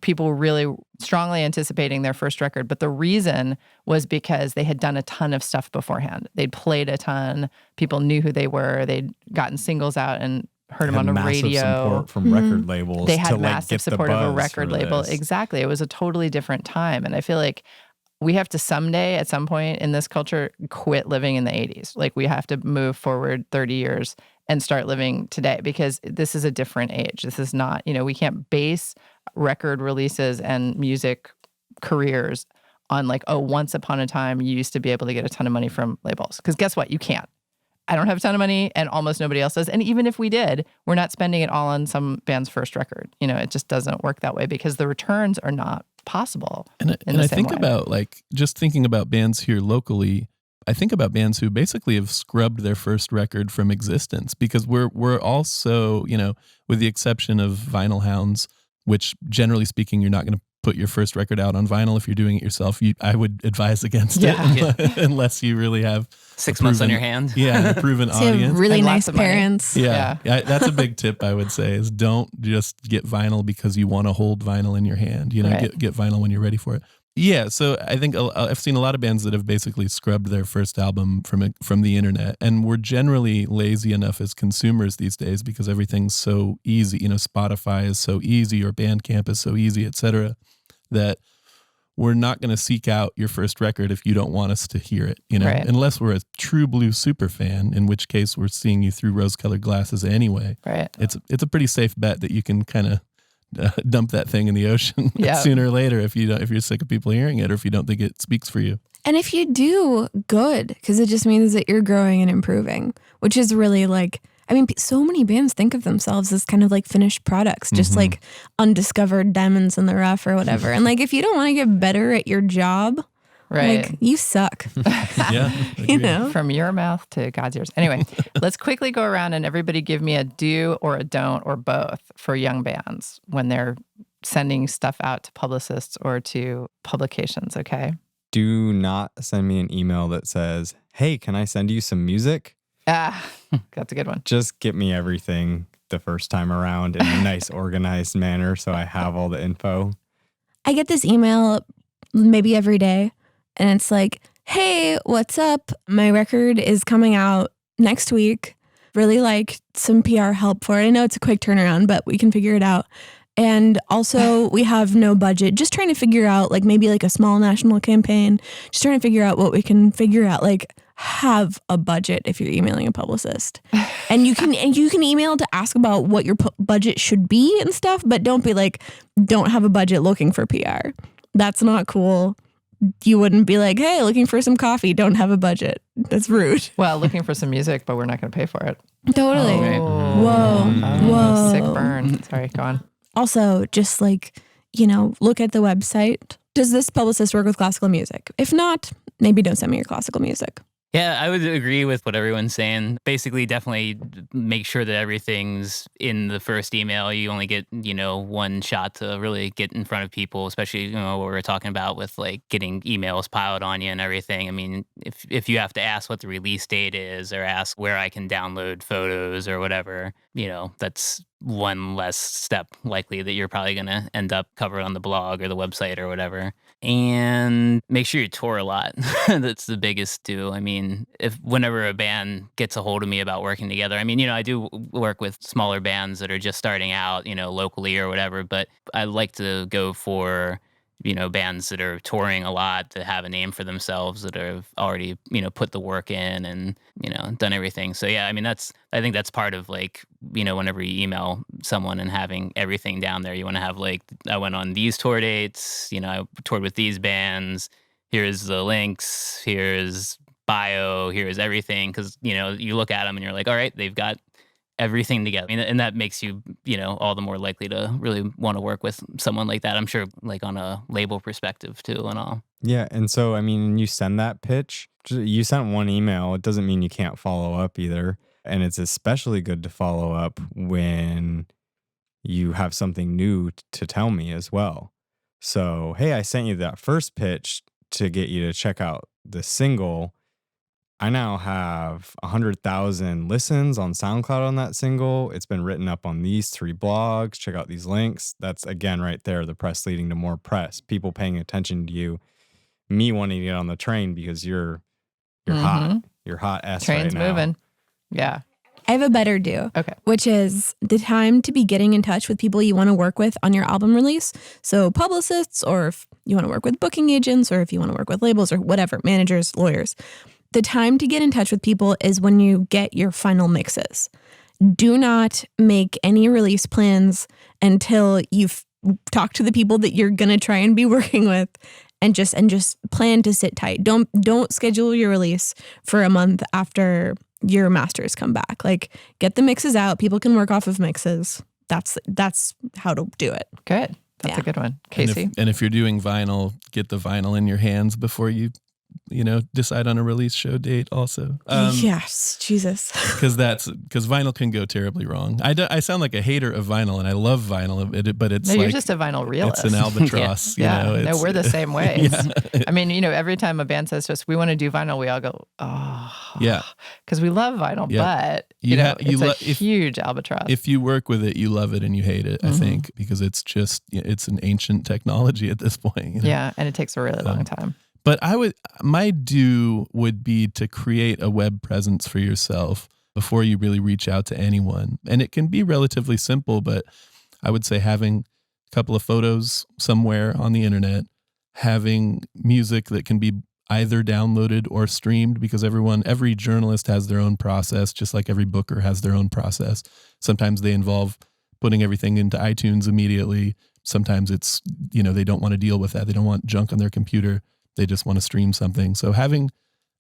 people were really strongly anticipating their first record. But the reason was because they had done a ton of stuff beforehand. They'd played a ton. People knew who they were. They'd gotten singles out and heard them on the radio. Support from record labels. They had to, massive support of a record label. This. Exactly. It was a totally different time. And I feel like we have to someday, at some point in this culture, quit living in the 80s. We have to move forward 30 years and start living today, because this is a different age. This is not, we can't base record releases and music careers on once upon a time you used to be able to get a ton of money from labels. Because guess what? You can't. I don't have a ton of money, and almost nobody else does. And even if we did, we're not spending it all on some band's first record. It just doesn't work that way because the returns are not possible. And I think about just thinking about bands here locally. I think about bands who basically have scrubbed their first record from existence, because we're also, with the exception of Vinyl Hounds, which generally speaking, you're not going to put your first record out on vinyl if you're doing it yourself. I would advise against it unless you really have 6 months on your hand. Yeah, a proven so you audience. have really nice parents. Yeah, that's a big tip I would say, is don't just get vinyl because you want to hold vinyl in your hand. Get vinyl when you're ready for it. Yeah, so I think I've seen a lot of bands that have basically scrubbed their first album from the internet, and we're generally lazy enough as consumers these days because everything's so easy. Spotify is so easy, or Bandcamp is so easy, etc., that we're not going to seek out your first record if you don't want us to hear it. Right. Unless we're a true blue super fan, in which case we're seeing you through rose-colored glasses anyway. Right. It's a pretty safe bet that you can kind of dump that thing in the ocean sooner or later if you're sick of people hearing it, or if you don't think it speaks for you. And if you do, good, because it just means that you're growing and improving, which is really so many bands think of themselves as kind of finished products, just undiscovered diamonds in the rough or whatever. And if you don't want to get better at your job, Right. Like, you suck. Yeah. You agreed. know? From your mouth to God's ears. Anyway, let's quickly go around and everybody give me a do or a don't or both for young bands when they're sending stuff out to publicists or to publications, okay? Do not send me an email that says, hey, can I send you some music? Ah, that's a good one. Just get me everything the first time around in a nice, organized manner so I have all the info. I get this email maybe every day, and it's like, hey, what's up? My record is coming out next week. Really like some PR help for it. I know it's a quick turnaround, but we can figure it out. And also, we have no budget. Just trying to figure out, like, maybe like a small national campaign. Just trying to figure out what we can figure out. Like, have a budget if you're emailing a publicist. And you can email to ask about what your budget should be and stuff, but don't be like, don't have a budget looking for PR. That's not cool. You wouldn't be like, hey, looking for some coffee, don't have a budget. That's rude. Well, looking for some music, but we're not going to pay for it. Totally. Oh. Whoa. Whoa. Sick burn. Sorry, go on. Also, just like, look at the website. Does this publicist work with classical music? If not, maybe don't send me your classical music. Yeah, I would agree with what everyone's saying. Basically, definitely make sure that everything's in the first email. You only get, one shot to really get in front of people, especially, what we were talking about with like getting emails piled on you and everything. I mean, if you have to ask what the release date is or ask where I can download photos or whatever, that's one less step likely that you're probably going to end up covered on the blog or the website or whatever. And make sure you tour a lot. That's the biggest do. I mean, whenever a band gets a hold of me about working together, I mean, I do work with smaller bands that are just starting out, locally or whatever, but I like to go for, bands that are touring a lot, that have a name for themselves, that have already, put the work in and, done everything. So yeah, I mean, I think that's part of like, whenever you email someone and having everything down there, you want to have like, I went on these tour dates, I toured with these bands, here's the links, here's bio, here's everything. Cause you look at them and you're like, all right, they've got everything together. And that makes you, all the more likely to really want to work with someone like that. I'm sure like on a label perspective too and all. Yeah. And so, I mean, you send that pitch, you sent one email. It doesn't mean you can't follow up either. And it's especially good to follow up when you have something new to tell me as well. So, hey, I sent you that first pitch to get you to check out the single. I now have 100,000 listens on SoundCloud on that single. It's been written up on these 3 blogs. Check out these links. That's, again, right there, the press leading to more press. People paying attention to you. Me wanting to get on the train because you're hot. You're hot S Train's right now. moving. Yeah. I have a better do, Okay. which is the time to be getting in touch with people you want to work with on your album release. So publicists, or if you want to work with booking agents, or if you want to work with labels or whatever, managers, lawyers. The time to get in touch with people is when you get your final mixes. Do not make any release plans until you've talked to the people that you're going to try and be working with, and just plan to sit tight. Don't schedule your release for a month after your masters come back. Like, get the mixes out. People can work off of mixes. That's how to do it. Good. That's a good one. And Casey? if you're doing vinyl, get the vinyl in your hands before you decide on a release show date also. Yes, Jesus. Because vinyl can go terribly wrong. I sound like a hater of vinyl, and I love vinyl, but it's No, like, you're just a vinyl realist. it's an albatross. Yeah, You know, no, it's- we're the same ways. Yeah. I mean, every time a band says to us, we want to do vinyl, we all go, oh. Yeah. Because we love vinyl, Yeah. but, it's a huge albatross. If you work with it, you love it and you hate it, I think, because it's an ancient technology at this point. Yeah, and it takes a really long time. But my do would be to create a web presence for yourself before you really reach out to anyone. And it can be relatively simple, but I would say having a couple of photos somewhere on the internet, having music that can be either downloaded or streamed, because every journalist has their own process, just like every booker has their own process. Sometimes they involve putting everything into iTunes immediately. Sometimes it's, they don't want to deal with that. They don't want junk on their computer. They just want to stream something. So having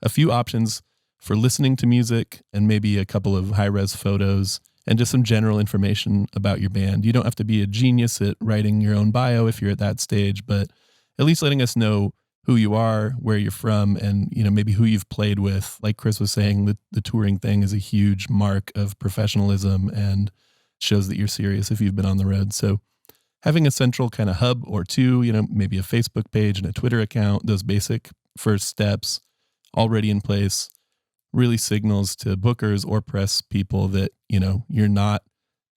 a few options for listening to music and maybe a couple of high-res photos and just some general information about your band. You don't have to be a genius at writing your own bio if you're at that stage, but at least letting us know who you are, where you're from, and, you know, maybe who you've played with. Like Chris was saying, the touring thing is a huge mark of professionalism and shows that you're serious if you've been on the road. So having a central kind of hub or two, you know, maybe a Facebook page and a Twitter account, those basic first steps already in place really signals to bookers or press people that, you know, you're not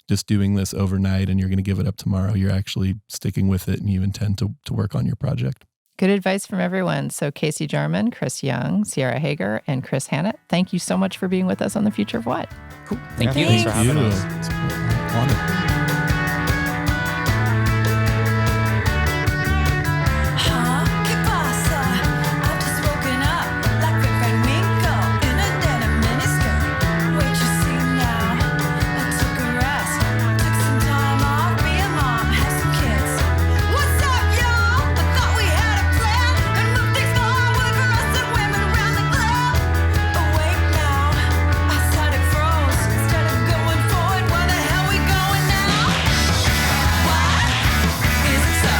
just doing this overnight and you're going to give it up tomorrow. You're actually sticking with it and you intend to work on your project. Good advice from everyone. So Casey Jarman, Chris Young, Sierra Haager, and Chris Hnat, thank you so much for being with us on The Future of What. Cool. Thank you. Thanks for having us. It's an honor. Huh? ¿Qué pasa? I've just woken up like Rip Van Winkle in a denim miniskirt. What you see now? I took a rest, took some time off, be a mom, have some kids. What's up, y'all? I thought we had a plan and moved things forward for us and women around the globe. Awake now, outside it froze. Instead of going forward, where the hell we going now? What? Is it so?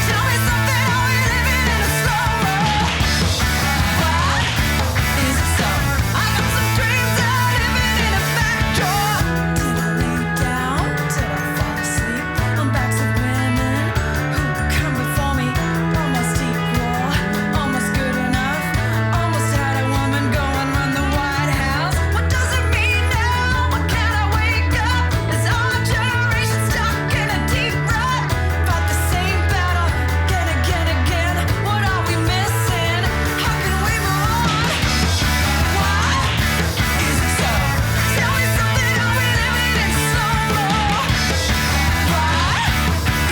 Tell me something, are we living in a slow roll? What? Is it so? I got some dreams of living in a back drawer. Did I lay down? Did I fall asleep on backs of women who come before me? Almost equal, almost good enough. Almost had a woman go and run the White House. What does it mean now? When can I wake up? Is our generation stuck in a deep rut? Fight the same battle again. What are we missing? How can we move on? What? Is it so? Tell me something, are we living in slow-mo? What?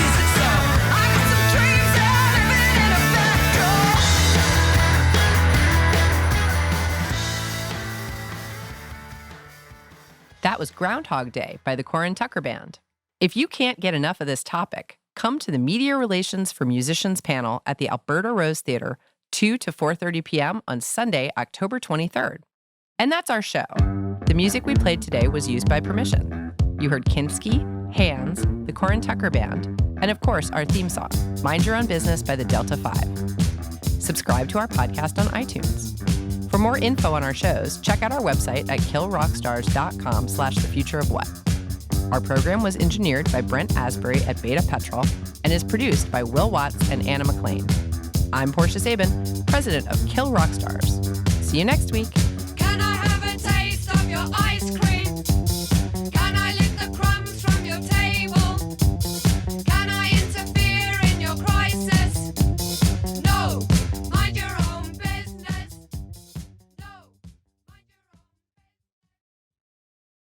Is it so? I got some dreams of living in a back door. That was Groundhog Day by the Corin Tucker Band. If you can't get enough of this topic, come to the Media Relations for Musicians panel at the Alberta Rose Theatre, 2 to 4:30 p.m. on Sunday, October 23rd. And that's our show. The music we played today was used by permission. You heard Kinski, Hands, the Corin Tucker Band, and of course, our theme song, Mind Your Own Business by the Delta 5. Subscribe to our podcast on iTunes. For more info on our shows, check out our website at killrockstars.com/thefutureofwhat. Our program was engineered by Brent Asbury at Beta Petrol and is produced by Will Watts and Anna McLean. I'm Portia Sabin, president of Kill Rock Stars. See you next week. Can I have a taste of your ice